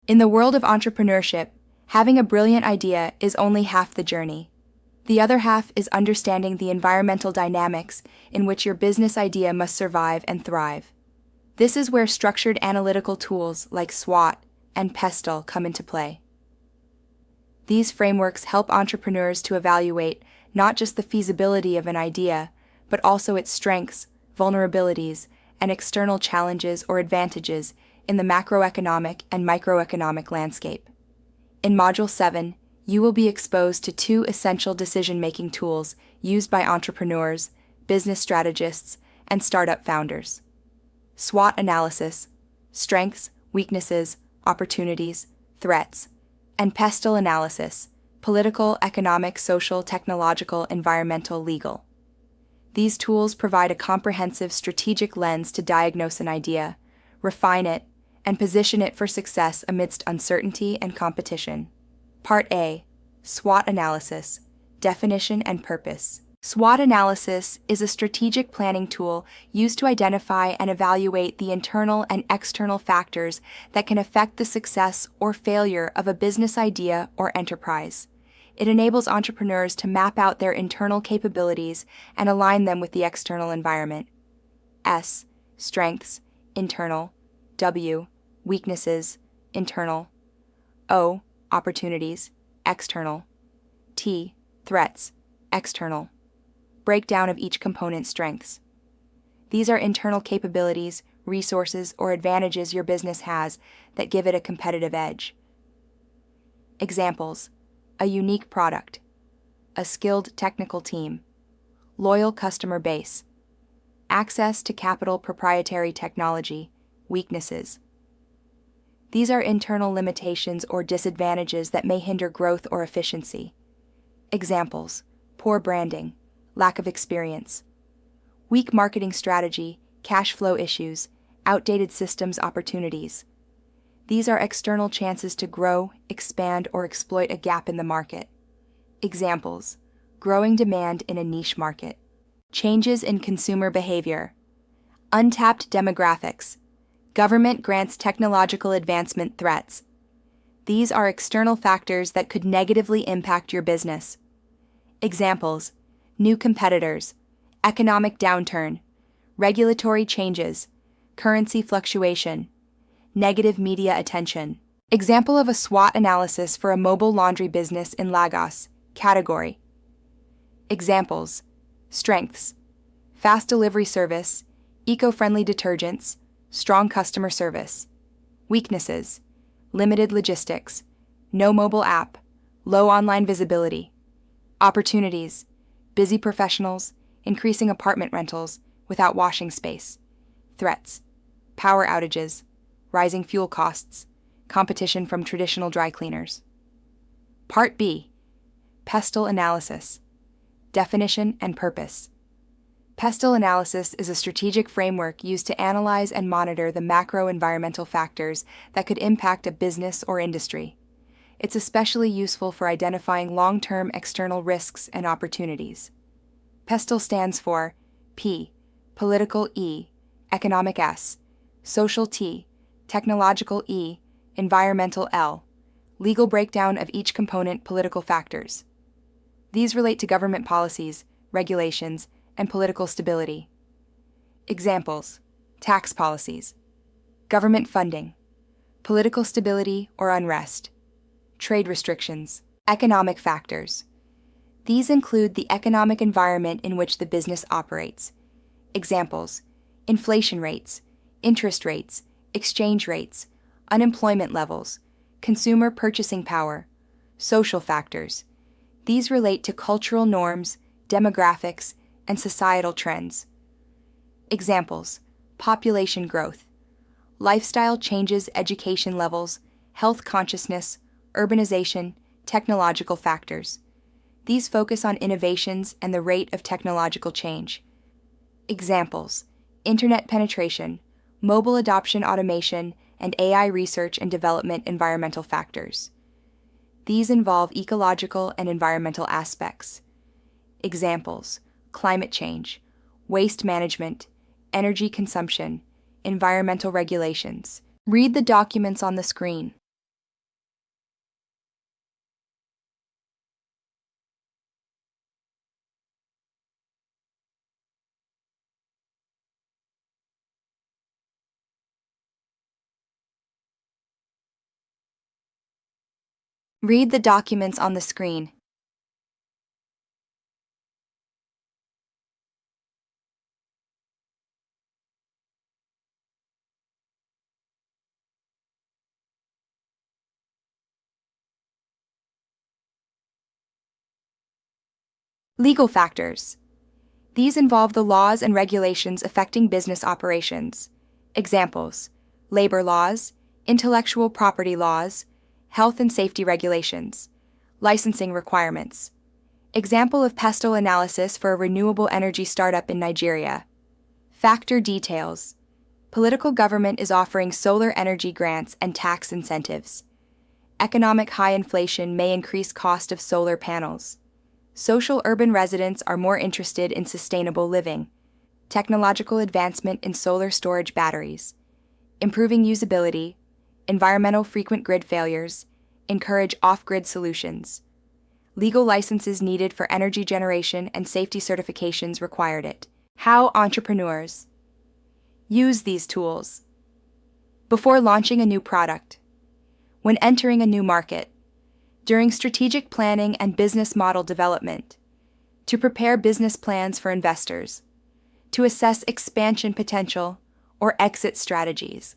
In the world of entrepreneurship, having a brilliant idea is only half the journey. The other half is understanding the environmental dynamics in which your business idea must survive and thrive. This is where structured analytical tools like SWOT and PESTEL come into play. These frameworks help entrepreneurs to evaluate not just the feasibility of an idea, but also its strengths, vulnerabilities, and external challenges or advantages in the macroeconomic and microeconomic landscape. In Module 7, you will be exposed to two essential decision-making tools used by entrepreneurs, business strategists, and startup founders: SWOT Analysis, Strengths, Weaknesses, Opportunities, Threats, and PESTEL Analysis, Political, Economic, Social, Technological, Environmental, Legal. These tools provide a comprehensive strategic lens to diagnose an idea, refine it, and position it for success amidst uncertainty and competition. Part A. SWOT Analysis, Definition and Purpose. SWOT analysis is a strategic planning tool used to identify and evaluate the internal and external factors that can affect the success or failure of a business idea or enterprise. It enables entrepreneurs to map out their internal capabilities and align them with the external environment. S. Strengths, internal. W. Weaknesses, internal. O. Opportunities, external. T. Threats, external. Breakdown of each component's strengths. These are internal capabilities, resources, or advantages your business has that give it a competitive edge. Examples: a unique product, a skilled technical team, loyal customer base, access to capital proprietary technology, weaknesses. These are internal limitations or disadvantages that may hinder growth or efficiency. Examples: poor branding, lack of experience, weak marketing strategy, cash flow issues, outdated systems opportunities. These are external chances to grow, expand, or exploit a gap in the market. Examples: growing demand in a niche market, changes in consumer behavior, untapped demographics, government grants technological advancement threats. These are external factors that could negatively impact your business. Examples: new competitors, economic downturn, regulatory changes, currency fluctuation, negative media attention. Example of a SWOT analysis for a mobile laundry business in Lagos. Category. Examples: strengths, fast delivery service, eco-friendly detergents, strong customer service. Weaknesses: limited logistics, no mobile app, low online visibility. Opportunities: busy professionals, increasing apartment rentals without washing space. Threats: power outages, rising fuel costs, competition from traditional dry cleaners. Part B. PESTEL Analysis, Definition and Purpose. PESTEL Analysis is a strategic framework used to analyze and monitor the macro-environmental factors that could impact a business or industry. It's especially useful for identifying long-term external risks and opportunities. PESTEL stands for P, Political E, Economic S, Social T, Technological E, Environmental L. Legal breakdown of each component political factors. These relate to government policies, regulations, and political stability. Examples: tax policies, government funding, political stability or unrest, trade restrictions, economic factors. These include the economic environment in which the business operates. Examples: inflation rates, interest rates, exchange rates, unemployment levels, consumer purchasing power, social factors. These relate to cultural norms, demographics, and societal trends. Examples: population growth, lifestyle changes, education levels, health consciousness, urbanization, technological factors. These focus on innovations and the rate of technological change. Examples: internet penetration, mobile adoption, automation, and AI research and development. Environmental factors. These involve ecological and environmental aspects. Examples: climate change, waste management, energy consumption, environmental regulations. Read the documents on the screen. Read the documents on the screen. Legal factors. These involve the laws and regulations affecting business operations. Examples: labor laws, intellectual property laws, health and safety regulations, licensing requirements. Example of PESTEL analysis for a renewable energy startup in Nigeria. Factor details. Political government is offering solar energy grants and tax incentives. Economic high inflation may increase cost of solar panels. Social urban residents are more interested in sustainable living. Technological advancement in solar storage batteries. Improving usability. Environmental frequent grid failures. Encourage off-grid solutions. Legal licenses needed for energy generation and safety certifications required it. How entrepreneurs use these tools. Before launching a new product. When entering a new market. During strategic planning and business model development. To prepare business plans for investors. To assess expansion potential or exit strategies.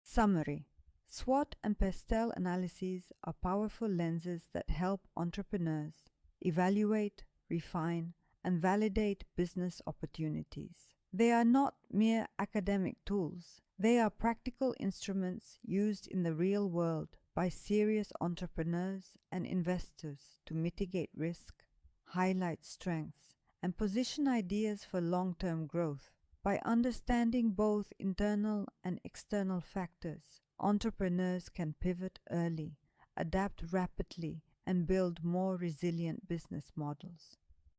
Summary. SWOT and PESTEL analyses are powerful lenses that help entrepreneurs evaluate, refine, and validate business opportunities. They are not mere academic tools. They are practical instruments used in the real world by serious entrepreneurs and investors to mitigate risk, highlight strengths, and position ideas for long-term growth. By understanding both internal and external factors, entrepreneurs can pivot early, adapt rapidly, and build more resilient business models.